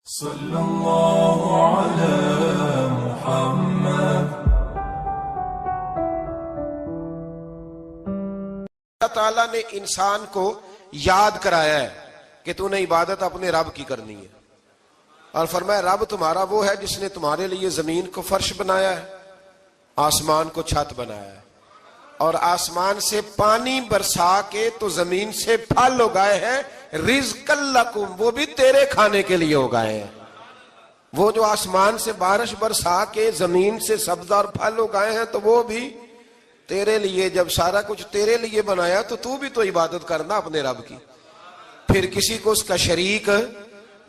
صلی اللہ علی محمد۔ اللہ تعالیٰ نے انسان کو یاد کرایا ہے کہ تو نے عبادت اپنے رب کی کرنی ہے، اور فرمایا رب تمہارا وہ ہے جس نے تمہارے لیے زمین کو فرش بنایا ہے، آسمان کو چھت بنایا ہے، اور آسمان سے پانی برسا کے تو زمین سے پھل اگائے ہیں، رزق لکم، وہ بھی تیرے کھانے کے لیے اگائے ہیں۔ وہ جو آسمان سے بارش برسا کے زمین سے سبز اور پھل اگائے ہیں تو وہ بھی تیرے لیے۔ جب سارا کچھ تیرے لیے بنایا تو بھی تو عبادت کرنا اپنے رب کی، پھر کسی کو اس کا شریک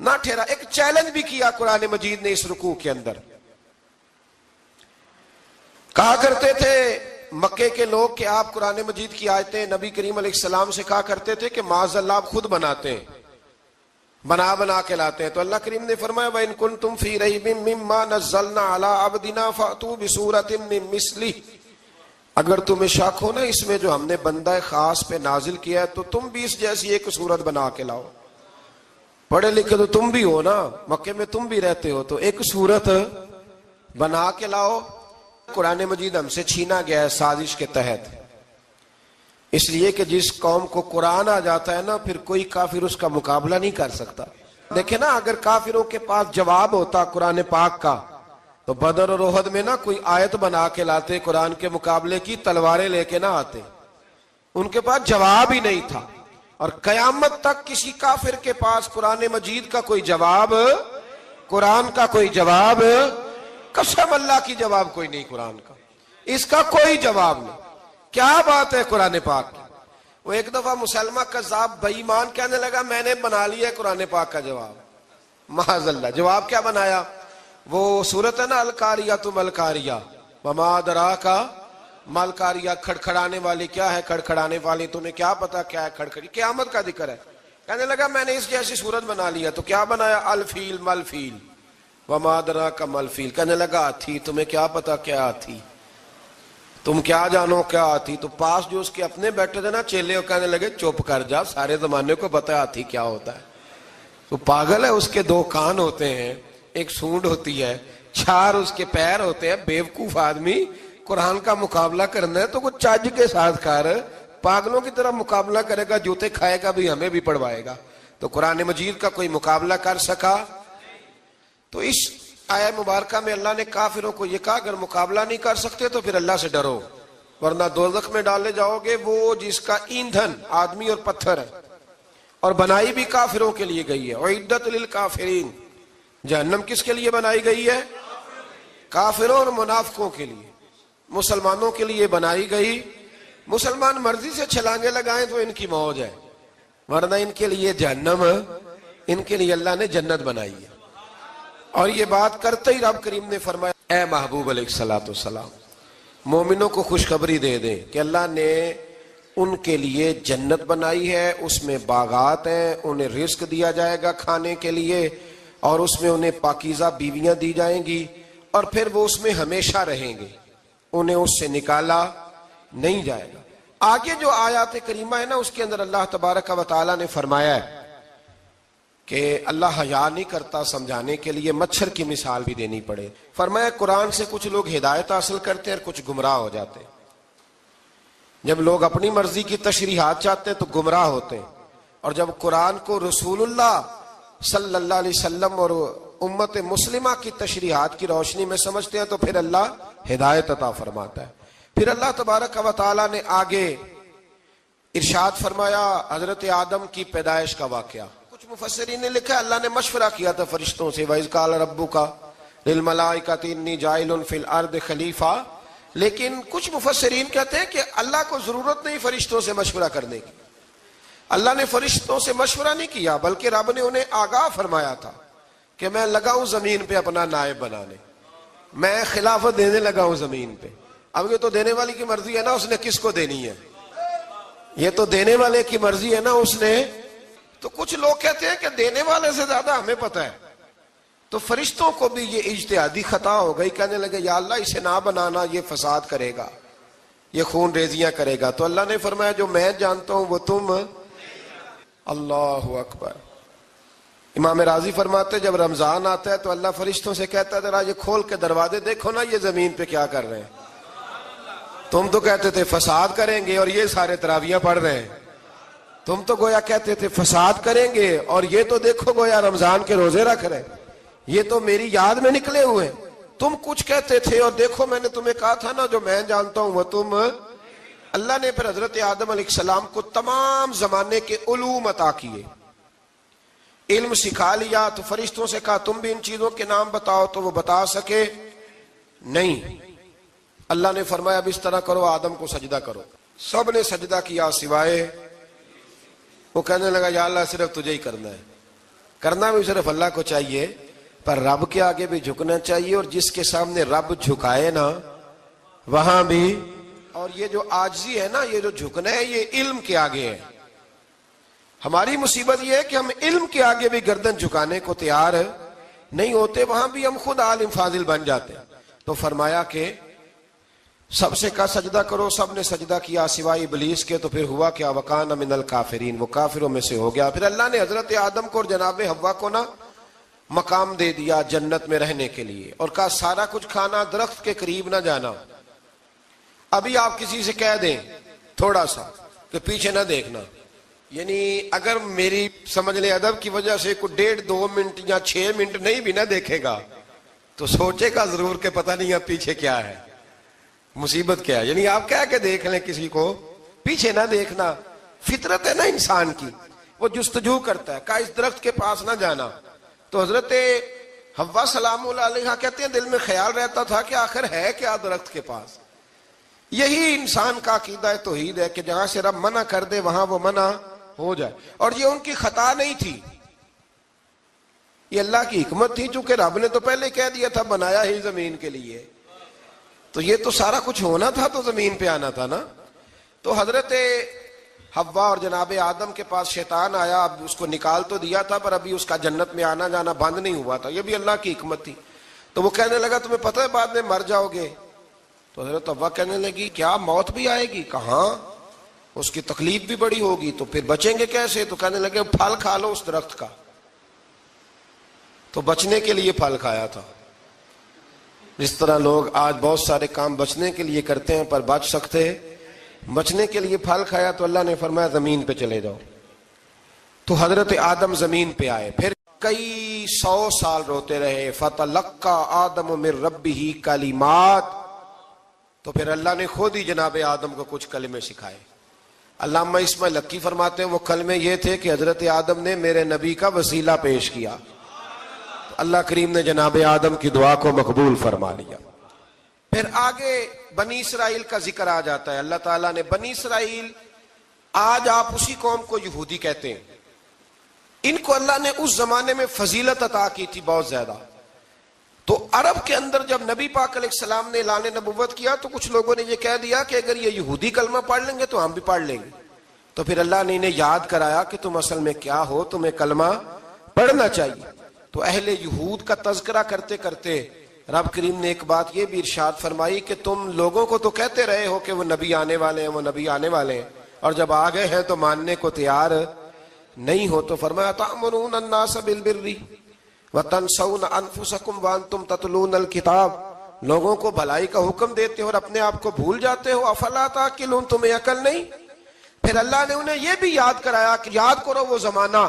نہ ٹھہرا۔ ایک چیلنج بھی کیا قرآن مجید نے اس رکوع کے اندر، کہا کرتے تھے مکے کے لوگ کہ آپ قرآن مجید کی آیتیں نبی کریم علیہ السلام سے کہا کرتے تھے کہ معاذ اللہ آپ خود بناتے ہیں، بنا کے لاتے ہیں۔ تو اللہ کریم نے فرمایا وَإِن كُنتُمْ فِي رَيْبٍ مِّمَّا نَزَّلْنَا عَلَىٰ عَبْدِنَا فَأْتُوا بِسُورَةٍ مِّن مِّثْلِهِ، اگر تمہیں شک ہو نا اس میں جو ہم نے بندہ خاص پہ نازل کیا ہے تو تم بھی اس جیسی ایک صورت بنا کے لاؤ۔ پڑھے لکھے تو تم بھی ہو نا، مکے میں تم بھی رہتے ہو، تو ایک صورت بنا کے لاؤ۔ قرآن مجید ہم سے چھینا گیا ہے سازش کے تحت، اس لیے کہ جس قوم کو قرآن آ جاتا ہے نا پھر کوئی کافر اس کا مقابلہ نہیں کر سکتا۔ دیکھیں نا اگر کافروں کے پاس جواب ہوتا قرآن پاک کا تو بدر اور احد میں نا کوئی آیت بنا کے لاتے، قرآن کے مقابلے کی تلواریں لے کے نہ آتے، ان کے پاس جواب ہی نہیں تھا۔ اور قیامت تک کسی کافر کے پاس قرآن مجید کا کوئی جواب، قرآن کا کوئی جواب، قسم اللہ کی جواب کوئی نہیں، قرآن کا اس کا کوئی جواب نہیں۔ کیا بات ہے قرآن پاک کی۔ وہ ایک دفعہ مسلمہ کذاب بے ایمان کہنے لگا میں نے بنا لیا ہے قرآن پاک کا جواب، معاذ اللہ۔ جواب کیا بنایا؟ وہ سورت ہے نا القاریۃ ما القاریۃ وما ادراک ما القاریۃ، کھڑکھڑانے والی کیا ہے، کھڑکھڑانے والی تمہیں کیا پتا کیا ہے کھڑکھڑی، قیامت کا ذکر ہے۔ کہنے لگا میں نے اس جیسی صورت بنا لیا، تو کیا بنایا؟ الفیل مل فیل وما ادراک ما الفیل، کہنے لگا ہاتھی، تمہیں کیا پتا کیا ہاتھی، تم کیا جانو کیا ہاتھی۔ تو پاس جو اس کے اپنے بیٹھے تھے نا چیلے، وہ کہنے لگے چپ کر جا، سارے زمانے کو پتا ہے ہاتھی کیا ہوتا ہے۔ تو پاگل ہے، اس کے دو کان ہوتے ہیں، ایک سونڈ ہوتی ہے، چار اس کے پیر ہوتے ہیں۔ بیوقوف آدمی قرآن کا مقابلہ کرنا ہے تو کچھ چج کے ساتھ کر، پاگلوں کی طرح مقابلہ کرے گا، جوتے کھائے گا بھی ہمیں بھی پڑھوائے گا۔ تو قرآن مجید کا کوئی مقابلہ کر سکا؟ تو اس آیہ مبارکہ میں اللہ نے کافروں کو یہ کہا اگر مقابلہ نہیں کر سکتے تو پھر اللہ سے ڈرو، ورنہ دوزخ میں ڈالے جاؤ گے، وہ جس کا ایندھن آدمی اور پتھر ہے، اور بنائی بھی کافروں کے لیے گئی ہے۔ اعدت للکافرین، جہنم کس کے لیے بنائی گئی ہے؟ کافروں اور منافقوں کے لیے۔ مسلمانوں کے لیے بنائی گئی، مسلمان مرضی سے چھلانگے لگائیں تو ان کی موج ہے، ورنہ ان کے لیے جہنم، ان کے لیے اللہ نے جنت بنائی ہے۔ اور یہ بات کرتے ہی رب کریم نے فرمایا اے محبوب علیہ السلام مومنوں کو خوشخبری دے دیں کہ اللہ نے ان کے لیے جنت بنائی ہے، اس میں باغات ہیں، انہیں رزق دیا جائے گا کھانے کے لیے، اور اس میں انہیں پاکیزہ بیویاں دی جائیں گی، اور پھر وہ اس میں ہمیشہ رہیں گے، انہیں اس سے نکالا نہیں جائے گا۔ آگے جو آیات کریمہ ہے نا اس کے اندر اللہ تبارک و تعالیٰ نے فرمایا ہے کہ اللہ حیا نہیں کرتا سمجھانے کے لیے، مچھر کی مثال بھی دینی پڑے۔ فرمایا قرآن سے کچھ لوگ ہدایت حاصل کرتے ہیں اور کچھ گمراہ ہو جاتے ہیں۔ جب لوگ اپنی مرضی کی تشریحات چاہتے ہیں تو گمراہ ہوتے ہیں، اور جب قرآن کو رسول اللہ صلی اللہ علیہ وسلم اور امت مسلمہ کی تشریحات کی روشنی میں سمجھتے ہیں تو پھر اللہ ہدایت عطا فرماتا ہے۔ پھر اللہ تبارک و تعالیٰ نے آگے ارشاد فرمایا حضرت آدم کی پیدائش کا واقعہ۔ کچھ مفسرین نے لکھا اللہ نے مشورہ کیا تھا فرشتوں سے، وَإِذْ قَالَ رَبُّكَ لِلْمَلَائِكَةِ إِنِّي جَاعِلٌ فِي الْأَرْضِ خَلِيفَةً، لیکن کچھ مفسرین کہتے ہیں کہ اللہ کو ضرورت نہیں فرشتوں سے مشورہ کرنے کی، اللہ نے فرشتوں سے مشورہ نہیں کیا، بلکہ رب نے انہیں آگاہ فرمایا تھا کہ میں لگا ہوں زمین پہ اپنا نائب بنانے، میں خلافت دینے لگا ہوں زمین پہ۔ اب یہ تو دینے والی کی مرضی ہے نا اس نے کس کو دینی ہے، یہ تو دینے والے کی مرضی ہے نا اس نے۔ تو کچھ لوگ کہتے ہیں کہ دینے والے سے زیادہ ہمیں پتہ ہے، تو فرشتوں کو بھی یہ اجتہادی خطا ہو گئی، کہنے لگے یا اللہ اسے نہ بنانا، یہ فساد کرے گا، یہ خون ریزیاں کرے گا۔ تو اللہ نے فرمایا جو میں جانتا ہوں وہ تم، اللہ اکبر۔ امام راضی فرماتے جب رمضان آتا ہے تو اللہ فرشتوں سے کہتا ہے ذرا یہ کھول کے دروازے دیکھو نا یہ زمین پہ کیا کر رہے ہیں. تم تو کہتے تھے فساد کریں گے اور یہ سارے تراویحاں پڑھ رہے ہیں. تم تو گویا کہتے تھے فساد کریں گے اور یہ تو دیکھو گویا رمضان کے روزے رکھ رہے ہیں. یہ تو میری یاد میں نکلے ہوئے. تم کچھ کہتے تھے اور دیکھو میں نے تمہیں کہا تھا نا جو میں جانتا ہوں وہ تم. اللہ نے پھر حضرت آدم علیہ السلام کو تمام زمانے کے علوم عطا کیے, علم سکھا لیا. تو فرشتوں سے کہا تم بھی ان چیزوں کے نام بتاؤ, تو وہ بتا سکے نہیں. اللہ نے فرمایا اب اس طرح کرو, آدم کو سجدہ کرو. سب نے سجدہ کیا سوائے. وہ کہنے لگا یا اللہ صرف تجھے ہی کرنا ہے. کرنا بھی صرف اللہ کو چاہیے, پر رب کے آگے بھی جھکنا چاہیے, اور جس کے سامنے رب جھکائے نا وہاں بھی. اور یہ جو عاجزی ہے نا, یہ جو جھکنا ہے, یہ علم کے آگے ہے. ہماری مصیبت یہ ہے کہ ہم علم کے آگے بھی گردن جھکانے کو تیار نہیں ہوتے, وہاں بھی ہم خود عالم فاضل بن جاتے ہیں. تو فرمایا کہ سب سے کہا سجدہ کرو. سب نے سجدہ کیا سوائے ابلیس کے. تو پھر ہوا کیا, وکان من الکافرین, وہ کافروں میں سے ہو گیا. پھر اللہ نے حضرت آدم کو اور جناب حوا کو نا مقام دے دیا جنت میں رہنے کے لیے, اور کہا سارا کچھ کھانا, درخت کے قریب نہ جانا. ابھی آپ کسی سے کہہ دیں تھوڑا سا کہ پیچھے نہ دیکھنا, یعنی اگر میری سمجھ لیں ادب کی وجہ سے کوئی 1.5-2 منٹ یا 6 منٹ نہیں بھی نہ دیکھے گا تو سوچے گا ضرور کہ پتہ نہیں اب پیچھے کیا ہے, مصیبت کیا ہے. یعنی آپ کہہ کے دیکھ لیں کسی کو, پیچھے نہ دیکھنا. فطرت ہے نا انسان کی, وہ جستجو کرتا ہے. کہا اس درخت کے پاس نہ جانا. تو حضرت حوا سلام اللہ علیہ کہتے ہیں دل میں خیال رہتا تھا کہ آخر ہے کیا درخت کے پاس. یہی انسان کا عقیدہ توحید ہے کہ جہاں سے رب منع کر دے وہاں وہ منع ہو جائے. اور یہ ان کی خطا نہیں تھی, یہ اللہ کی حکمت تھی, چونکہ رب نے تو پہلے کہہ دیا تھا بنایا ہی زمین کے لیے, تو یہ تو سارا کچھ ہونا تھا تو زمین پہ آنا تھا نا. تو حضرت حوا اور جناب آدم کے پاس شیطان آیا, اب اس کو نکال تو دیا تھا پر ابھی اس کا جنت میں آنا جانا بند نہیں ہوا تھا, یہ بھی اللہ کی حکمت تھی. تو وہ کہنے لگا تمہیں پتہ ہے بعد میں مر جاؤ گے. تو حضرت حوا کہنے لگی کیا موت بھی آئے گی؟ کہاں, اس کی تکلیف بھی بڑی ہوگی, تو پھر بچیں گے کیسے؟ تو کہنے لگے پھل کھا لو اس درخت کا. تو بچنے کے لیے پھل کھایا تھا. جس طرح لوگ آج بہت سارے کام بچنے کے لیے کرتے ہیں پر بچ سکتے, بچنے کے لیے پھل کھایا. تو اللہ نے فرمایا زمین پہ چلے جاؤ. تو حضرت آدم زمین پہ آئے, پھر کئی 100 سال روتے رہے. فَتَلَقَّى آدَمُ مِن رَبِّهِ کَلِمَاتٍ, تو پھر اللہ نے خود ہی جناب آدم کو کچھ کلمے سکھائے. علامہ اسماعیل لکی فرماتے ہیں وہ کلمے یہ تھے کہ حضرت آدم نے میرے نبی کا وسیلہ پیش کیا, تو اللہ کریم نے جناب آدم کی دعا کو مقبول فرما لیا. پھر آگے بنی اسرائیل کا ذکر آ جاتا ہے. اللہ تعالیٰ نے بنی اسرائیل, آج آپ اسی قوم کو یہودی کہتے ہیں, ان کو اللہ نے اس زمانے میں فضیلت عطا کی تھی بہت زیادہ. تو عرب کے اندر جب نبی پاک علیہ السلام نے اعلان نبوت کیا تو کچھ لوگوں نے یہ کہہ دیا کہ اگر یہ یہودی کلمہ پڑھ لیں گے تو ہم بھی پڑھ لیں گے. تو پھر اللہ نے انہیں یاد کرایا کہ تم اصل میں کیا ہو, تمہیں کلمہ پڑھنا چاہیے. تو اہل یہود کا تذکرہ کرتے کرتے رب کریم نے ایک بات یہ بھی ارشاد فرمائی کہ تم لوگوں کو تو کہتے رہے ہو کہ وہ نبی آنے والے ہیں, وہ نبی آنے والے ہیں, اور جب آ گئے ہیں تو ماننے کو تیار نہیں ہو. تو فرمایا تأمرون الناس بالبر وتنسون انفسکم وانتم تتلون الکتاب, لوگوں کو بھلائی کا حکم دیتے ہو اور اپنے آپ کو بھول جاتے ہو. افلا تعقلون, تمہیں عقل نہیں؟ پھر اللہ نے انہیں یہ بھی یاد کرایا کہ یاد کرو وہ زمانہ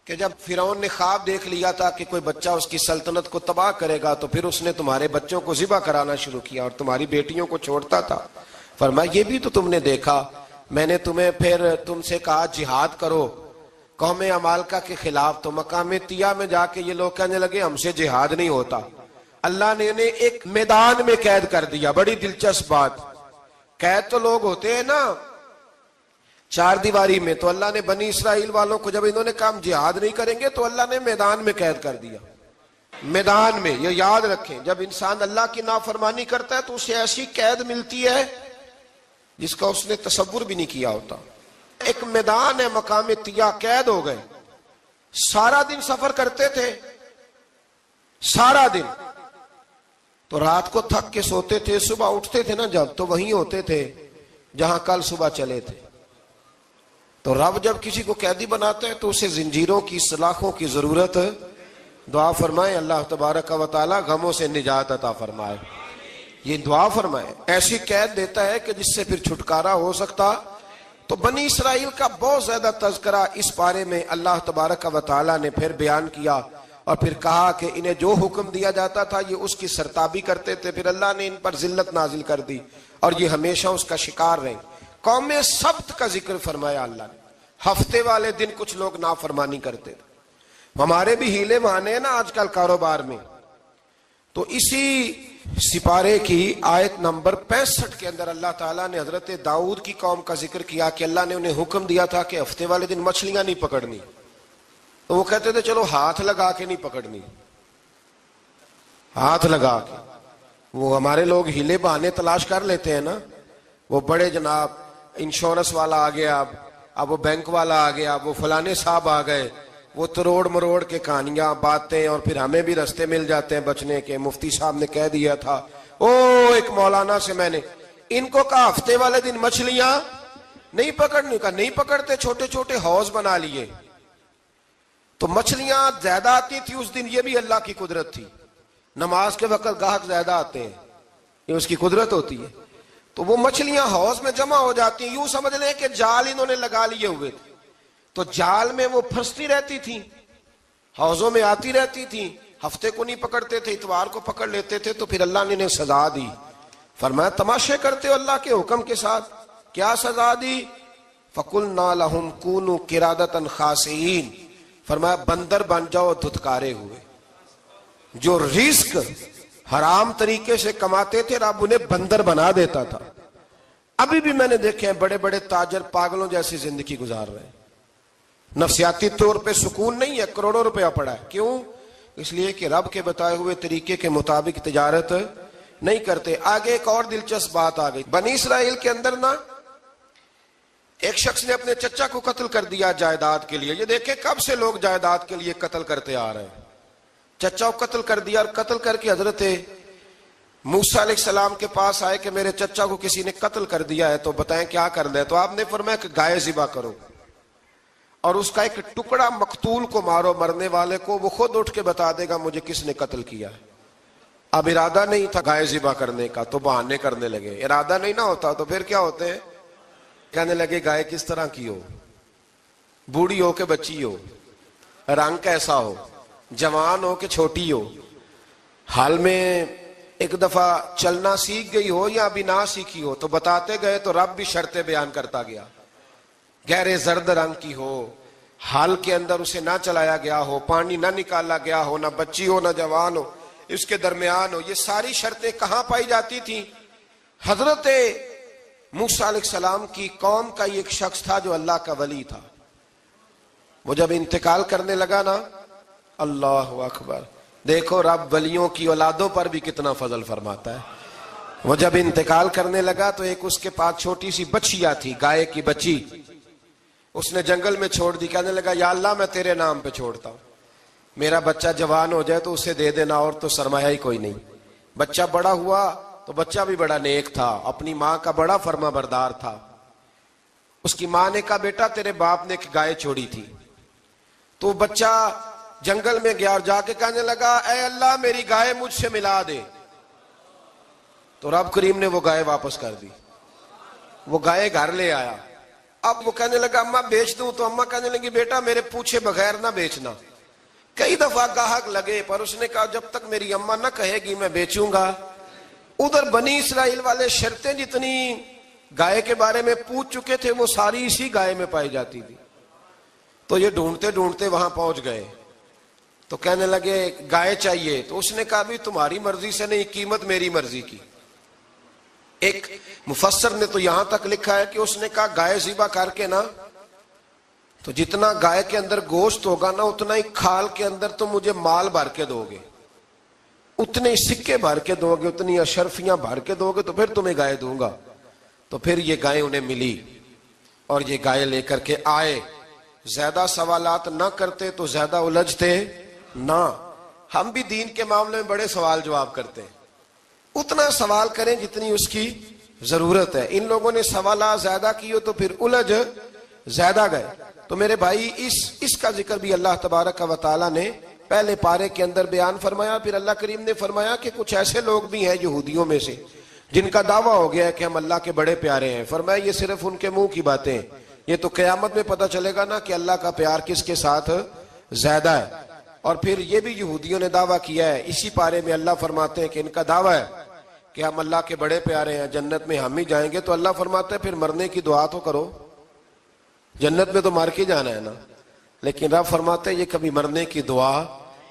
کہ جب فرعون نے خواب دیکھ لیا تھا کہ کوئی بچہ اس کی سلطنت کو تباہ کرے گا, تو پھر اس نے تمہارے بچوں کو ذبح کرانا شروع کیا اور تمہاری بیٹیوں کو چھوڑتا تھا. فرمایا یہ بھی تو تم نے دیکھا, میں نے تمہیں پھر تم سے کہا جہاد کرو قوم عمالقہ کے خلاف, تو مقام طیہ میں جا کے یہ لوگ کہنے لگے ہم سے جہاد نہیں ہوتا. اللہ نے انہیں ایک میدان میں قید کر دیا. بڑی دلچسپ بات, قید تو لوگ ہوتے ہیں نا چار دیواری میں, تو اللہ نے بنی اسرائیل والوں کو جب انہوں نے کہا ہم جہاد نہیں کریں گے تو اللہ نے میدان میں قید کر دیا. میدان میں, یہ یاد رکھیں, جب انسان اللہ کی نافرمانی کرتا ہے تو اسے ایسی قید ملتی ہے جس کا اس نے تصور بھی نہیں کیا ہوتا. ایک میدان ہے مقام طیہ, قید ہو گئے, سارا دن سفر کرتے تھے, سارا دن, تو رات کو تھک کے سوتے تھے, صبح اٹھتے تھے نا جب, تو وہیں ہوتے تھے جہاں کل صبح چلے تھے. تو رب جب کسی کو قیدی بناتا ہے تو اسے زنجیروں کی سلاخوں کی ضرورت، دعا فرمائے اللہ تبارک و تعالی غموں سے نجات عطا فرمائے، یہ دعا فرمائے۔ ایسی قید دیتا ہے کہ جس سے پھر چھٹکارا ہو سکتا۔ تو بنی اسرائیل کا بہت زیادہ تذکرہ اس بارے میں اللہ تبارک و تعالی نے پھر بیان کیا، اور پھر کہا کہ انہیں جو حکم دیا جاتا تھا یہ اس کی سرتابی کرتے تھے، پھر اللہ نے ان پر ذلت نازل کر دی اور یہ ہمیشہ اس کا شکار رہے۔ قوم سبت کا ذکر فرمایا اللہ نے، ہفتے والے دن کچھ لوگ نافرمانی کرتے تھے۔ ہمارے بھی ہیلے بہانے ہیں نا آج کل کاروبار میں، تو اسی سپارے کی آیت نمبر 65 کے اندر اللہ تعالیٰ نے حضرت داؤد کی قوم کا ذکر کیا کہ اللہ نے انہیں حکم دیا تھا کہ ہفتے والے دن مچھلیاں نہیں پکڑنی، تو وہ کہتے تھے چلو ہاتھ لگا کے نہیں پکڑنی، ہاتھ لگا کے۔ وہ ہمارے لوگ ہیلے بہانے تلاش کر لیتے ہیں نا، وہ بڑے جناب انشورنس والا آ گیا، اب وہ بینک والا آ گیا، وہ فلانے صاحب آ گئے، وہ تروڑ مروڑ کے کہانیاں باتیں، اور پھر ہمیں بھی رستے مل جاتے ہیں بچنے کے۔ مفتی صاحب نے کہہ دیا تھا ایک مولانا سے میں نے ان کو کہا ہفتے والے دن مچھلیاں نہیں پکڑنی، کا نہیں پکڑتے، چھوٹے چھوٹے حوض بنا لیے تو مچھلیاں زیادہ آتی تھی اس دن۔ یہ بھی اللہ کی قدرت تھی، نماز کے وقت گاہک زیادہ آتے ہیں، یہ اس کی قدرت ہوتی ہے۔ تو وہ مچھلیاں حوض میں جمع ہو جاتی ہیں، یوں سمجھ لیں کہ جال انہوں نے لگا لیے ہوئے تھے، تو جال میں وہ پھنستی رہتی تھی، حوضوں میں آتی رہتی تھی۔ ہفتے کو نہیں پکڑتے تھے، اتوار کو پکڑ لیتے تھے، تو پھر اللہ نے انہیں سزا دی۔ فرمایا تماشے کرتے ہو اللہ کے حکم کے ساتھ، کیا سزا دی؟ فَقُلْنَا لَهُمْ كُونُوا قِرَادَةً خَاسِئِينَ، فرمایا بندر بن جاؤ دھتکارے ہوئے۔ جو رزق حرام طریقے سے کماتے تھے رب انہیں بندر بنا دیتا تھا۔ ابھی بھی میں نے دیکھے ہیں بڑے بڑے تاجر پاگلوں جیسی زندگی گزار رہے ہیں، نفسیاتی طور پہ سکون نہیں ہے، کروڑوں روپیہ پڑا ہے۔ کیوں؟ اس لیے کہ رب کے بتائے ہوئے طریقے کے مطابق تجارت نہیں کرتے۔ آگے ایک اور دلچسپ بات آ گئی، بنی اسرائیل کے اندر نا ایک شخص نے اپنے چچا کو قتل کر دیا جائیداد کے لیے۔ یہ دیکھیں کب سے لوگ جائیداد کے لیے قتل کرتے آ رہے ہیں۔ چچا کو قتل کر دیا، اور قتل کر کے حضرت موسیٰ علیہ السلام کے پاس آئے کہ میرے چچا کو کسی نے قتل کر دیا ہے، تو بتائیں کیا کر لیں؟ تو آپ نے فرمایا کہ گائے ذبح کرو، اور اس کا ایک ٹکڑا مقتول کو مارو، مرنے والے کو، وہ خود اٹھ کے بتا دے گا مجھے کس نے قتل کیا ہے۔ اب ارادہ نہیں تھا گائے ذبح کرنے کا تو بہانے کرنے لگے۔ ارادہ نہیں نہ ہوتا تو پھر کیا ہوتے ہیں؟ کہنے لگے گائے کس طرح کی ہو، بوڑھی ہو کہ بچی ہو، رنگ کیسا ہو، جوان ہو کہ چھوٹی ہو، حال میں ایک دفعہ چلنا سیکھ گئی ہو یا ابھی نہ سیکھی ہو۔ تو بتاتے گئے تو رب بھی شرطیں بیان کرتا گیا، گہرے زرد رنگ کی ہو، حال کے اندر اسے نہ چلایا گیا ہو، پانی نہ نکالا گیا ہو، نہ بچی ہو نہ جوان ہو، اس کے درمیان ہو۔ یہ ساری شرطیں کہاں پائی جاتی تھیں؟ حضرت موسیٰ علیہ السلام کی قوم کا ایک شخص تھا جو اللہ کا ولی تھا، وہ جب انتقال کرنے لگا نا، اللہ اکبر، دیکھو رب ولیوں کی اولادوں پر بھی کتنا فضل فرماتا ہے۔ وہ جب انتقال کرنے لگا تو ایک اس کے پاس چھوٹی سی بچیا تھی، گائے کی بچی، اس نے جنگل میں چھوڑ دی۔ کہنے لگا یا اللہ میں تیرے نام پہ چھوڑتا ہوں، میرا بچہ جوان ہو جائے تو اسے دے دینا، اور تو سرمایہ ہی کوئی نہیں۔ بچہ بڑا ہوا تو بچہ بھی بڑا نیک تھا، اپنی ماں کا بڑا فرما بردار تھا۔ اس کی ماں نے کہا بیٹا تیرے باپ نے ایک گائے چھوڑی تھی، تو بچہ جنگل میں گیا اور جا کے کہنے لگا اے اللہ میری گائے مجھ سے ملا دے۔ تو رب کریم نے وہ گائے واپس کر دی، وہ گائے گھر لے آیا۔ اب وہ کہنے لگا اماں بیچ دوں، تو اماں کہنے لگی بیٹا میرے پوچھے بغیر نہ بیچنا۔ کئی دفعہ گاہک لگے پر اس نے کہا جب تک میری اماں نہ کہے گی میں بیچوں گا۔ ادھر بنی اسرائیل والے شرطیں جتنی گائے کے بارے میں پوچھ چکے تھے وہ ساری اسی گائے میں پائی جاتی تھی۔ تو یہ ڈھونڈتے ڈھونڈتے وہاں پہنچ گئے، تو کہنے لگے گائے چاہیے۔ تو اس نے کہا بھی تمہاری مرضی سے نہیں، قیمت میری مرضی کی۔ ایک مفسر نے تو یہاں تک لکھا ہے کہ اس نے کہا گائے ذبح کر کے نا، تو جتنا گائے کے اندر گوشت ہوگا نا اتنا ہی کھال کے اندر تو مجھے مال بھر کے دو گے، اتنے ہی سکے بھر کے دو گے، اتنی اشرفیاں بھر کے دو گے، تو پھر تمہیں گائے دوں گا۔ تو پھر یہ گائے انہیں ملی اور یہ گائے لے کر کے آئے۔ زیادہ سوالات نہ کرتے تو زیادہ الجھتے نہ۔ ہم بھی دین کے معاملے میں بڑے سوال جواب کرتے ہیں، اتنا سوال کریں جتنی اس کی ضرورت ہے۔ ان لوگوں نے سوالات زیادہ کیے تو پھر الجھ زیادہ گئے. تو میرے بھائی اس کا ذکر بھی اللہ تبارک و تعالیٰ نے پہلے پارے کے اندر بیان فرمایا. پھر اللہ کریم نے فرمایا کہ کچھ ایسے لوگ بھی ہیں یہودیوں میں سے جن کا دعویٰ ہو گیا ہے کہ ہم اللہ کے بڑے پیارے ہیں. فرمایا یہ صرف ان کے منہ کی باتیں ہیں, یہ تو قیامت میں پتہ چلے گا نا کہ اللہ کا پیار کس کے ساتھ زیادہ ہے. اور پھر یہ بھی یہودیوں نے دعویٰ کیا ہے, اسی پارے میں اللہ فرماتے ہیں کہ ان کا دعویٰ ہے کہ ہم اللہ کے بڑے پیارے ہیں, جنت میں ہم ہی جائیں گے. تو اللہ فرماتا ہے پھر مرنے کی دعا تو کرو, جنت میں تو مر کے جانا ہے نا. لیکن رب فرماتے ہیں یہ کبھی مرنے کی دعا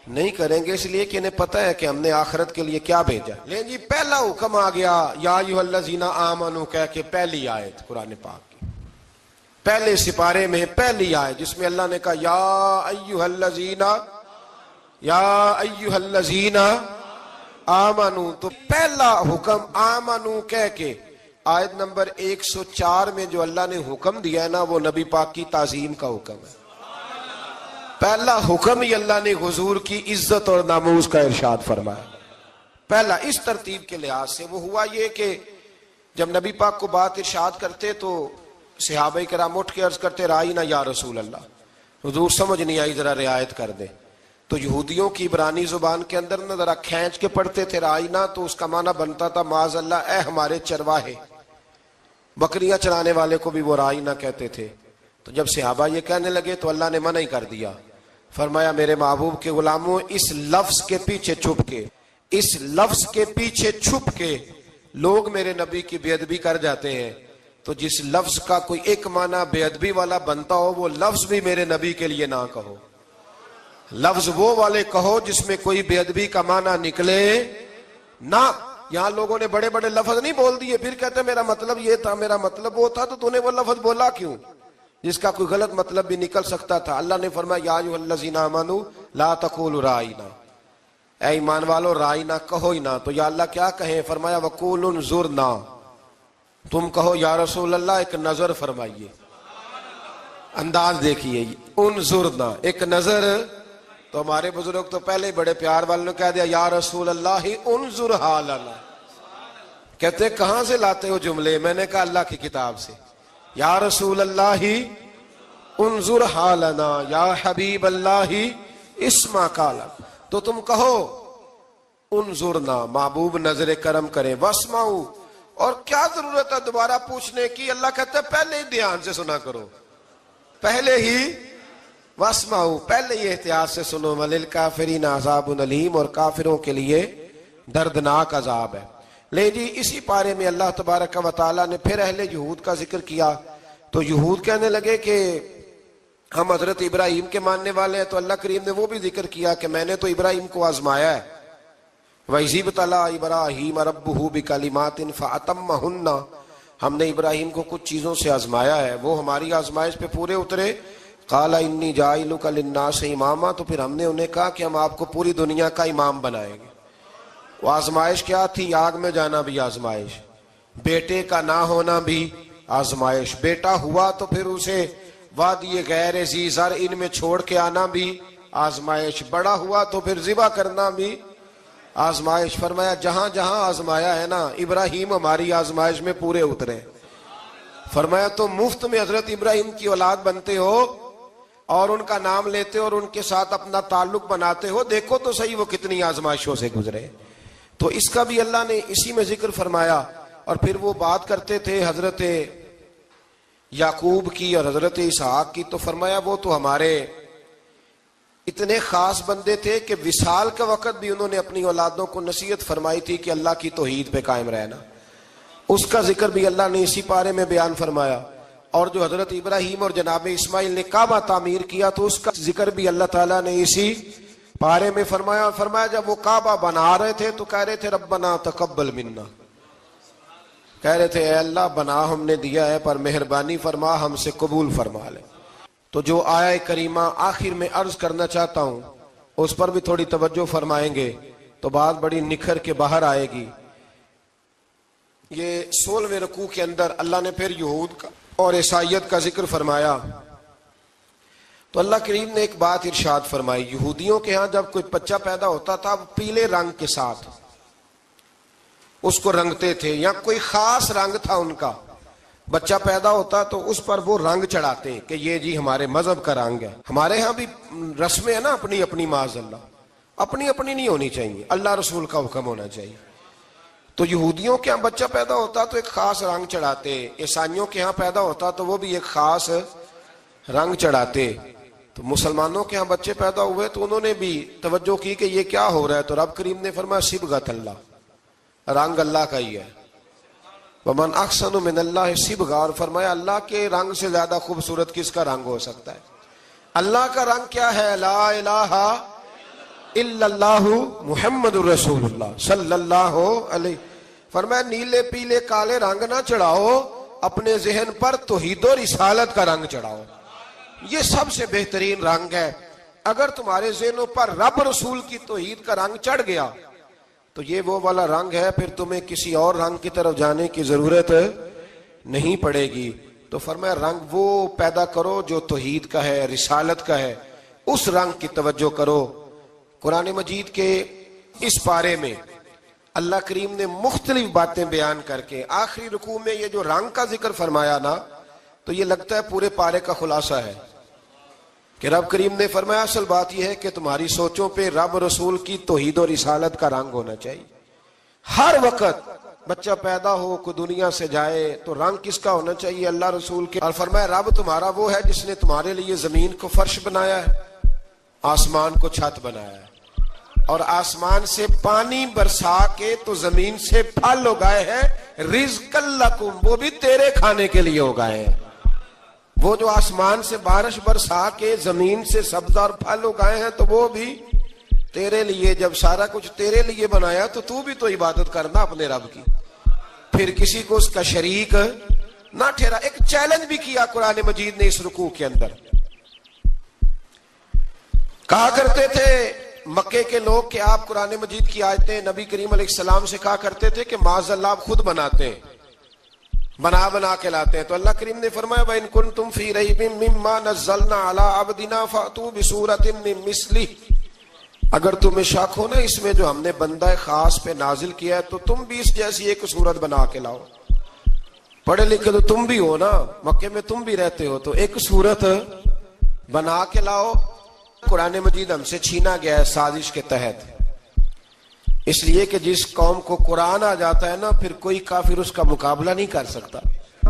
نہیں کریں گے, اس لیے کہ انہیں پتہ ہے کہ ہم نے آخرت کے لیے کیا بھیجا. لیکن جی پہلا حکم آ گیا یا ایھا الذین آمنوا کہہ کے, پہلی آیت قرآن پاک کی پہلے سپارے میں پہلی آیت جس میں اللہ نے کہا یا ایھا الذین آمنوا. تو پہلا حکم آمنوا کہہ کے آیت نمبر 104 میں جو اللہ نے حکم دیا ہے نا وہ نبی پاک کی تعظیم کا حکم ہے. پہلا حکم ہی اللہ نے حضور کی عزت اور ناموس کا ارشاد فرمایا. پہلا اس ترتیب کے لحاظ سے وہ ہوا یہ کہ جب نبی پاک کو بات ارشاد کرتے تو صحابہ کرام اٹھ کے عرض کرتے رائینا یا رسول اللہ, حضور سمجھ نہیں آئی ذرا رعایت کر دے. تو یہودیوں کی عبرانی زبان کے اندر نہ ذرا کھینچ کے پڑھتے تھے رائینا, تو اس کا معنی بنتا تھا معاذ اللہ اے ہمارے چرواہے. بکریاں چرانے والے کو بھی وہ رائینا کہتے تھے. تو جب صحابہ یہ کہنے لگے تو اللہ نے منع ہی کر دیا. فرمایا میرے محبوب کے غلاموں, اس لفظ کے پیچھے چھپ کے لوگ میرے نبی کی بے ادبی کر جاتے ہیں. تو جس لفظ کا کوئی ایک معنی بے ادبی والا بنتا ہو وہ لفظ بھی میرے نبی کے لیے نہ کہو. لفظ وہ والے کہو جس میں کوئی بے ادبی کا معنی نکلے نہ. یہاں لوگوں نے بڑے بڑے لفظ نہیں بول دیے, پھر کہتے میرا مطلب یہ تھا, میرا مطلب وہ تھا. تو تو نے وہ لفظ بولا کیوں جس کا کوئی غلط مطلب بھی نکل سکتا تھا. اللہ نے فرمایا یا ایھا الذین آمنوا لا تقولوا رائینا, اے ایمان والو رائینا کہو ہی نہ. تو یا اللہ کیا کہیں؟ فرمایا وقولوا انظرنا, تم کہو یا رسول اللہ ایک نظر فرمائیے. انداز دیکھیے, انظرنا ایک نظر. تو ہمارے بزرگ تو پہلے بڑے پیار والوں نے کہہ دیا یا رسول اللہ انظر حالنا. کہتے کہاں سے لاتے ہو جملے؟ میں نے کہا اللہ کی کتاب سے. یا رسول اللہ انظر حالنا یا حبیب اللہ اسمع قالا. تو تم کہو انظرنا, محبوب نظر کرم کرے, واسمعوا, اور کیا ضرورت ہے دوبارہ پوچھنے کی؟ اللہ کہتا ہے پہلے ہی دھیان سے سنا کرو, پہلے ہی واسمعوا, پہلے ہی احتیاط سے سنو. وللکافرین عذاب علیم, اور کافروں کے لیے دردناک عذاب ہے. لے جی اسی پارے میں اللہ تبارک و تعالیٰ نے پھر اہل یہود کا ذکر کیا. تو یہود کہنے لگے کہ ہم حضرت ابراہیم کے ماننے والے ہیں. تو اللہ کریم نے وہ بھی ذکر کیا کہ میں نے تو ابراہیم کو آزمایا ہے. وَإِذِ ابْتَلَىٰ إِبْرَاهِيمَ رَبُّهُ بِكَلِمَاتٍ فَأَتَمَّهُنَّ, ہم نے ابراہیم کو کچھ چیزوں سے آزمایا ہے, وہ ہماری آزمائش پہ پورے اترے. قَالَ إِنِّي جَاعِلُكَ لِلنَّاسِ إِمَامًا, تو پھر ہم نے انہیں کہا کہ ہم آپ کو پوری دنیا کا امام بنائیں گے. وہ آزمائش کیا تھی؟ آگ میں جانا بھی آزمائش, بیٹے کا نہ ہونا بھی آزمائش, بیٹا ہوا تو پھر اسے وادی غیر ذی زرع ان میں چھوڑ کے آنا بھی آزمائش, بڑا ہوا تو پھر ذبح کرنا بھی آزمائش. فرمایا جہاں جہاں آزمایا ہے نا ابراہیم ہماری آزمائش میں پورے اترے. فرمایا تو مفت میں حضرت ابراہیم کی اولاد بنتے ہو اور ان کا نام لیتے ہو اور ان کے ساتھ اپنا تعلق بناتے ہو, دیکھو تو صحیح وہ کتنی آزمائشوں سے گزرے. تو اس کا بھی اللہ نے اسی میں ذکر فرمایا. اور پھر وہ بات کرتے تھے حضرت یعقوب کی اور حضرت اسحاق کی. تو فرمایا وہ تو ہمارے اتنے خاص بندے تھے کہ وصال کے وقت بھی انہوں نے اپنی اولادوں کو نصیحت فرمائی تھی کہ اللہ کی توحید پہ قائم رہنا. اس کا ذکر بھی اللہ نے اسی پارے میں بیان فرمایا. اور جو حضرت ابراہیم اور جناب اسماعیل نے کعبہ تعمیر کیا تو اس کا ذکر بھی اللہ تعالیٰ نے اسی پارے میں فرمایا. فرمایا جب وہ کعبہ بنا رہے تھے تو کہہ رہے تھے ربنا تقبل منا, کہہ رہے تھے اے اللہ بنا ہم نے دیا ہے پر مہربانی فرما ہم سے قبول فرما لے. تو جو آیہ کریمہ آخر میں عرض کرنا چاہتا ہوں اس پر بھی تھوڑی توجہ فرمائیں گے تو بات بڑی نکھر کے باہر آئے گی. یہ 16ویں رکوع کے اندر اللہ نے پھر یہود کا اور عیسائیت کا ذکر فرمایا. تو اللہ کریم نے ایک بات ارشاد فرمائی, یہودیوں کے ہاں جب کوئی بچہ پیدا ہوتا تھا وہ پیلے رنگ کے ساتھ اس کو رنگتے تھے, یا کوئی خاص رنگ تھا ان کا. بچہ پیدا ہوتا تو اس پر وہ رنگ چڑھاتے ہیں کہ یہ جی ہمارے مذہب کا رنگ ہے. ہمارے ہاں بھی رسمیں ہیں نا اپنی اپنی، معاذ اللہ اپنی اپنی نہیں ہونی چاہیے، اللہ رسول کا حکم ہونا چاہیے. تو یہودیوں کے ہاں بچہ پیدا ہوتا تو ایک خاص رنگ چڑھاتے، عیسائیوں کے ہاں پیدا ہوتا تو وہ بھی ایک خاص رنگ چڑھاتے. تو مسلمانوں کے ہاں بچے پیدا ہوئے تو انہوں نے بھی توجہ کی کہ یہ کیا ہو رہا ہے، تو رب کریم نے فرمایا صبغۃ اللہ، رنگ اللہ کا ہی ہے. ومن احسن من اللہ صبغہ، اور فرمایا اللہ کے رنگ سے زیادہ خوبصورت کس کا رنگ ہو سکتا ہے. اللہ کا رنگ کیا ہے؟ لا الہ الا اللہ محمد الرسول اللہ صلی اللہ علیہ. فرمایا نیلے پیلے کالے رنگ نہ چڑھاؤ، اپنے ذہن پر توحید و رسالت کا رنگ چڑھاؤ. یہ سب سے بہترین رنگ ہے. اگر تمہارے ذہنوں پر رب رسول کی توحید کا رنگ چڑھ گیا تو یہ وہ والا رنگ ہے، پھر تمہیں کسی اور رنگ کی طرف جانے کی ضرورت نہیں پڑے گی. تو فرمایا رنگ وہ پیدا کرو جو توحید کا ہے، رسالت کا ہے، اس رنگ کی توجہ کرو. قرآن مجید کے اس پارے میں اللہ کریم نے مختلف باتیں بیان کر کے آخری رکوع میں یہ جو رنگ کا ذکر فرمایا نا، تو یہ لگتا ہے پورے پارے کا خلاصہ ہے کہ رب کریم نے فرمایا اصل بات یہ ہے کہ تمہاری سوچوں پہ رب رسول کی توحید و رسالت کا رنگ ہونا چاہیے. ہر وقت بچہ پیدا ہو، کوئی دنیا سے جائے تو رنگ کس کا ہونا چاہیے؟ اللہ رسول کے. اور فرمایا رب تمہارا وہ ہے جس نے تمہارے لیے زمین کو فرش بنایا ہے، آسمان کو چھت بنایا ہے، اور آسمان سے پانی برسا کے تو زمین سے پھل اگائے ہیں، رزق لکم، وہ بھی تیرے کھانے کے لیے اگائے ہیں. وہ جو آسمان سے بارش برسا کے زمین سے سبز اور پھل اگائے ہیں تو وہ بھی تیرے لیے. جب سارا کچھ تیرے لیے بنایا تو بھی تو عبادت کرنا اپنے رب کی، پھر کسی کو اس کا شریک نہ ٹھہرا. ایک چیلنج بھی کیا قرآن مجید نے اس رکوع کے اندر. کہا کرتے تھے مکے کے لوگ کہ آپ قرآن مجید کی آیتیں نبی کریم علیہ السلام سے کہا کرتے تھے کہ معاذ اللہ آپ خود بناتے ہیں، بنا کے لاتے ہیں. تو اللہ کریم نے فرمایا وَإِن كُنتُمْ فِي رَيْبٍ مِّمَّا نَزَّلْنَا عَلَىٰ عَبْدِنَا فَأْتُوا بِسُورَةٍ مِّن مِّثْلِهِ، اگر تمہیں شک ہو نا اس میں جو ہم نے بندہ خاص پہ نازل کیا ہے تو تم بھی اس جیسی ایک صورت بنا کے لاؤ. پڑھے لکھے تو تم بھی ہو نا، مکے میں تم بھی رہتے ہو، تو ایک صورت بنا کے لاؤ. قرآن مجید ہم سے چھینا گیا ہے سازش کے تحت، اس لیے کہ جس قوم کو قرآن آ جاتا ہے نا پھر کوئی کافر اس کا مقابلہ نہیں کر سکتا.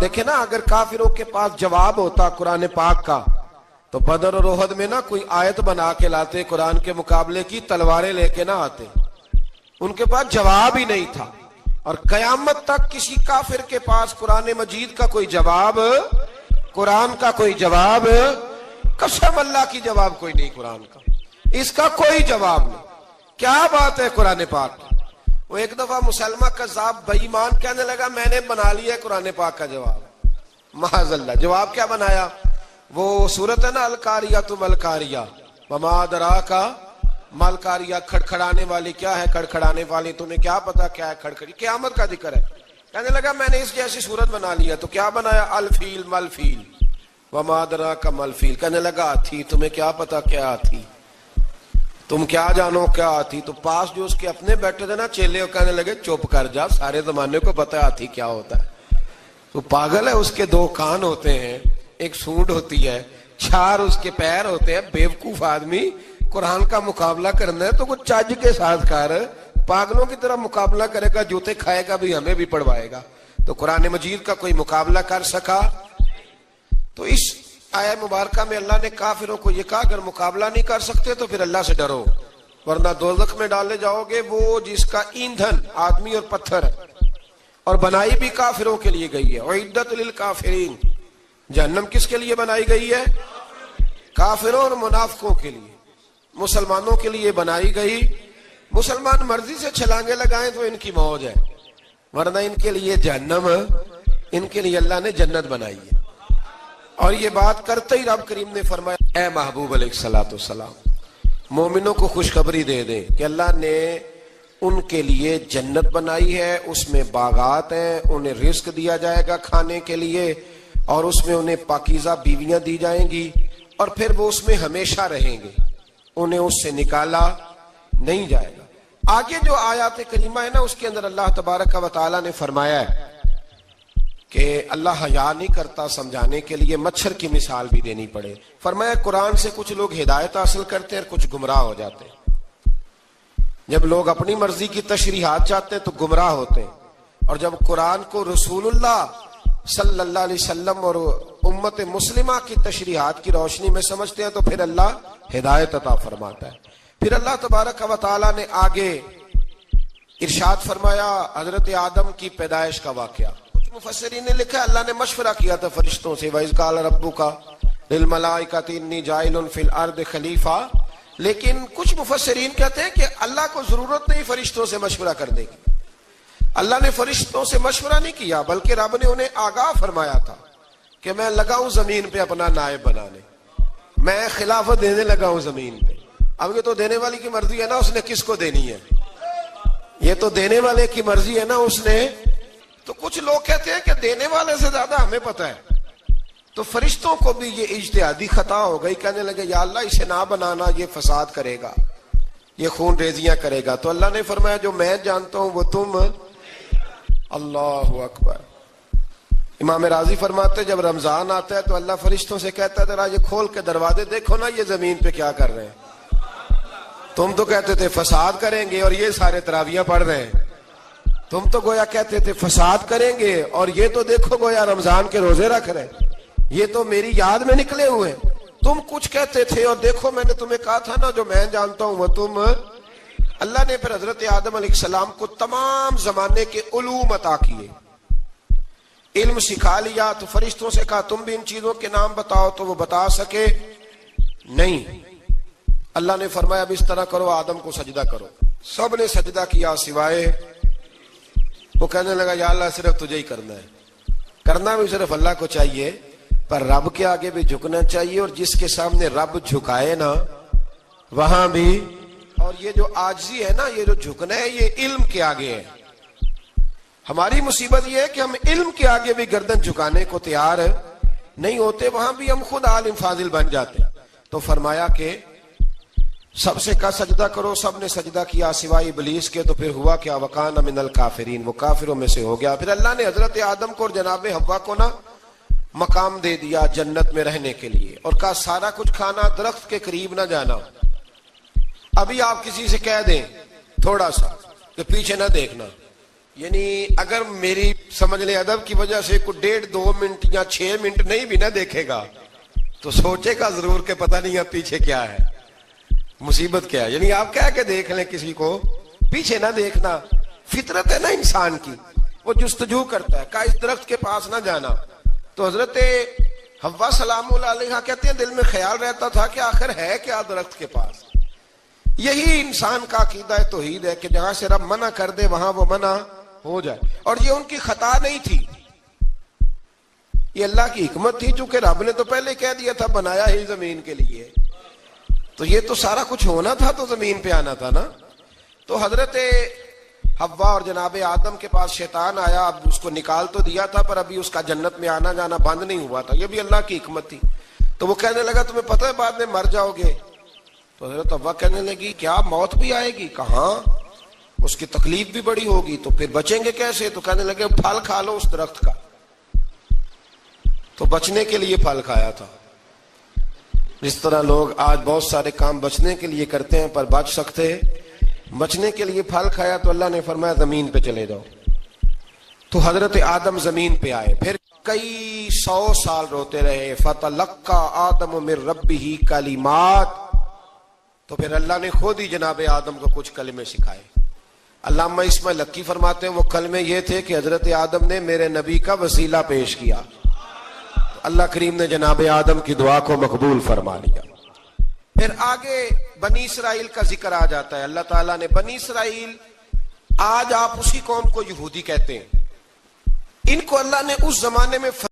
دیکھیں نا اگر کافروں کے پاس جواب ہوتا قرآن پاک کا تو بدر اور احد میں نا کوئی آیت بنا کے لاتے قرآن کے مقابلے کی، تلواریں لے کے نہ آتے. ان کے پاس جواب ہی نہیں تھا. اور قیامت تک کسی کافر کے پاس قرآن مجید کا کوئی جواب، قرآن کا کوئی جواب، قسم اللہ کی جواب کوئی نہیں قرآن کا، اس کا کوئی جواب نہیں. کیا بات ہے قرآن پاک. وہ ایک دفعہ مسلمہ کذاب بے ایمان کہنے لگا میں نے بنا لیا ہے قرآن پاک کا جواب. معاذ اللہ. جواب کیا بنایا؟ وہ سورت ہے نا القاریۃ ملقاریہ، وما ادراک ملقاریہ، کھڑکھڑانے والی. کیا ہے کھڑکھڑانے والی؟ تمہیں کیا پتا کیا ہے کھڑکھڑی؟ قیامت کا ذکر ہے. کہنے لگا میں نے اس جیسی صورت بنا لیا. تو کیا بنایا؟ الفیل ملفیل، وما ادراک ملفیل. کہنے لگا ہاتھی، تمہیں کیا پتا کیا ہاتھی، تم کیا جانو کیا ہاتھی. تو پاس جو اس کے اپنے بیٹھے تھے نا چیلے، وہ کہنے لگے چپ کر جا، سارے زمانے کو پتا ہے ہاتھی کیا ہوتا ہے. تو پاگل ہے، اس کے دو کان ہوتے ہیں، ایک سونڈ ہوتی ہے، چار اس کے پیر ہوتے ہیں. بیوقوف آدمی، قرآن کا مقابلہ کرنا ہے تو کچھ چج کے ساتھ کر. پاگلوں کی طرح مقابلہ کرے گا، جوتے کھائے گا بھی ہمیں بھی پڑھوائے گا. تو قرآن مجید کا کوئی مقابلہ کر سکا؟ تو اس آیہ مبارکہ میں اللہ نے کافروں کو یہ کہا اگر مقابلہ نہیں کر سکتے تو پھر اللہ سے ڈرو، ورنہ دوزخ میں ڈالے جاؤ گے. وہ جس کا ایندھن آدمی اور پتھر ہے، اور بنائی بھی کافروں کے لیے گئی ہے. اعدت للکافرین، جہنم کس کے لیے بنائی گئی ہے؟ کافروں اور منافقوں کے لیے. مسلمانوں کے لیے بنائی گئی. مسلمان مرضی سے چھلانگے لگائیں تو ان کی موج ہے، ورنہ ان کے لیے جہنم، ان کے لیے اللہ نے جنت بنائی ہے. اور یہ بات کرتے ہی رب کریم نے فرمایا اے محبوب علیہ الصلوۃ والسلام مومنوں کو خوشخبری دے دیں کہ اللہ نے ان کے لیے جنت بنائی ہے، اس میں باغات ہیں، انہیں رزق دیا جائے گا کھانے کے لیے، اور اس میں انہیں پاکیزہ بیویاں دی جائیں گی، اور پھر وہ اس میں ہمیشہ رہیں گے، انہیں اس سے نکالا نہیں جائے گا. آگے جو آیات کریمہ ہے نا اس کے اندر اللہ تبارک و تعالیٰ نے فرمایا ہے کہ اللہ حیا نہیں کرتا سمجھانے کے لیے مچھر کی مثال بھی دینی پڑے. فرمایا قرآن سے کچھ لوگ ہدایت حاصل کرتے ہیں اور کچھ گمراہ ہو جاتے ہیں. جب لوگ اپنی مرضی کی تشریحات چاہتے ہیں تو گمراہ ہوتے ہیں, اور جب قرآن کو رسول اللہ صلی اللہ علیہ وسلم اور امت مسلمہ کی تشریحات کی روشنی میں سمجھتے ہیں تو پھر اللہ ہدایت عطا فرماتا ہے. پھر اللہ تبارک و تعالیٰ نے آگے ارشاد فرمایا حضرت آدم کی پیدائش کا واقعہ. کچھ مفسرین نے لکھا اللہ نے مشورہ کیا تھا فرشتوں سے, وَإِذْ قَالَ رَبُّكَ لِلْمَلَائِكَةِ إِنِّي جَاعِلٌ فِي الْأَرْضِ خَلِيفَةً. لیکن کچھ مفسرین کہتے ہیں کہ اللہ کو ضرورت نہیں فرشتوں سے مشورہ کرنے کی. اللہ نے فرشتوں سے مشورہ نہیں کیا, بلکہ رب نے انہیں آگاہ فرمایا تھا کہ میں لگا ہوں زمین پہ اپنا نائب بنانے, میں خلافت دینے لگا ہوں زمین پہ. اب یہ تو دینے والی کی مرضی ہے نا اس نے کس کو دینی ہے, یہ تو دینے والے کی مرضی ہے نا اس نے. تو کچھ لوگ کہتے ہیں کہ دینے والے سے زیادہ ہمیں پتہ ہے. تو فرشتوں کو بھی یہ اجتہادی خطا ہو گئی, کہنے لگے یا اللہ اسے نہ بنانا, یہ فساد کرے گا, یہ خون ریزیاں کرے گا. تو اللہ نے فرمایا جو میں جانتا ہوں وہ تم. اللہ اکبر. امام راضی فرماتے جب رمضان آتا ہے تو اللہ فرشتوں سے کہتا ہے ذرا یہ کھول کے دروازے دیکھو نا یہ زمین پہ کیا کر رہے ہیں. تم تو کہتے تھے فساد کریں گے اور یہ سارے تراویحاں پڑھ رہے ہیں. تم تو گویا کہتے تھے فساد کریں گے اور یہ تو دیکھو گویا رمضان کے روزے رکھ رہے ہیں, یہ تو میری یاد میں نکلے ہوئے ہیں. تم کچھ کہتے تھے اور دیکھو میں نے تمہیں کہا تھا نا جو میں جانتا ہوں وہ تم. اللہ نے پھر حضرت آدم علیہ السلام کو تمام زمانے کے علوم عطا کیے, علم سکھا لیا. تو فرشتوں سے کہا تم بھی ان چیزوں کے نام بتاؤ, تو وہ بتا سکے نہیں. اللہ نے فرمایا اب اس طرح کرو آدم کو سجدہ کرو. سب نے سجدہ کیا سوائے. وہ کہنے لگا یا اللہ صرف تجھے ہی کرنا ہے, کرنا بھی صرف اللہ کو چاہیے, پر رب کے آگے بھی جھکنا چاہیے, اور جس کے سامنے رب جھکائے نا وہاں بھی. اور یہ جو عاجزی ہے نا, یہ جو جھکنا ہے یہ علم کے آگے ہے. ہماری مصیبت یہ ہے کہ ہم علم کے آگے بھی گردن جھکانے کو تیار نہیں ہوتے, وہاں بھی ہم خود عالم فاضل بن جاتے. تو فرمایا کہ سب سے کہا سجدہ کرو, سب نے سجدہ کیا سوائے ابلیس کے. تو پھر ہوا کیا وکان من الکافرین, وہ کافروں میں سے ہو گیا. پھر اللہ نے حضرت آدم کو اور جناب حوا کو نا مقام دے دیا جنت میں رہنے کے لیے, اور کہا سارا کچھ کھانا, درخت کے قریب نہ جانا. ابھی آپ کسی سے کہہ دیں تھوڑا سا کہ پیچھے نہ دیکھنا, یعنی اگر میری سمجھ لیں ادب کی وجہ سے کوئی 1.5-2 منٹ یا 6 منٹ نہیں بھی نہ دیکھے گا تو سوچے گا ضرور کہ پتہ نہیں اب پیچھے کیا ہے, مصیبت کیا ہے. یعنی آپ کہہ کے دیکھ لیں کسی کو پیچھے نہ دیکھنا, فطرت ہے نا انسان کی, وہ جستجو کرتا ہے. کہا اس درخت کے پاس نہ جانا. تو حضرت حوا سلام اللہ علیہ کہتے ہیں دل میں خیال رہتا تھا کہ آخر ہے کیا درخت کے پاس. یہی انسان کا عقیدہ توحید ہے کہ جہاں سے رب منع کر دے وہاں وہ منع ہو جائے. اور یہ ان کی خطا نہیں تھی, یہ اللہ کی حکمت تھی, چونکہ رب نے تو پہلے کہہ دیا تھا بنایا ہی زمین کے لیے, تو یہ تو سارا کچھ ہونا تھا تو زمین پہ آنا تھا نا. تو حضرت حوا اور جناب آدم کے پاس شیطان آیا, اب اس کو نکال تو دیا تھا پر ابھی اس کا جنت میں آنا جانا بند نہیں ہوا تھا, یہ بھی اللہ کی حکمت تھی. تو وہ کہنے لگا تمہیں پتہ ہے بعد میں مر جاؤ گے. تو حضرت حوا کہنے لگی کیا موت بھی آئے گی؟ کہاں, اس کی تکلیف بھی بڑی ہوگی, تو پھر بچیں گے کیسے؟ تو کہنے لگے پھل کھا لو اس درخت کا. تو بچنے کے لیے پھل کھایا تھا. جس طرح لوگ آج بہت سارے کام بچنے کے لیے کرتے ہیں پر بچ سکتے, بچنے کے لیے پھل کھایا. تو اللہ نے فرمایا زمین پہ چلے جاؤ. تو حضرت آدم زمین پہ آئے, پھر کئی 100 سال روتے رہے. فَتَلَقَّى آدَمُ مِن رَبِّهِ کَلِمَاتٍ. تو پھر اللہ نے خود ہی جناب آدم کو کچھ کلمے سکھائے. علامہ اسماعیل لکی فرماتے ہیں وہ کلمے یہ تھے کہ حضرت آدم نے میرے نبی کا وسیلہ پیش کیا, تو اللہ کریم نے جناب آدم کی دعا کو مقبول فرما لیا. پھر آگے بنی اسرائیل کا ذکر آ جاتا ہے. اللہ تعالیٰ نے بنی اسرائیل, آج آپ اسی قوم کو یہودی کہتے ہیں, ان کو اللہ نے اس زمانے میں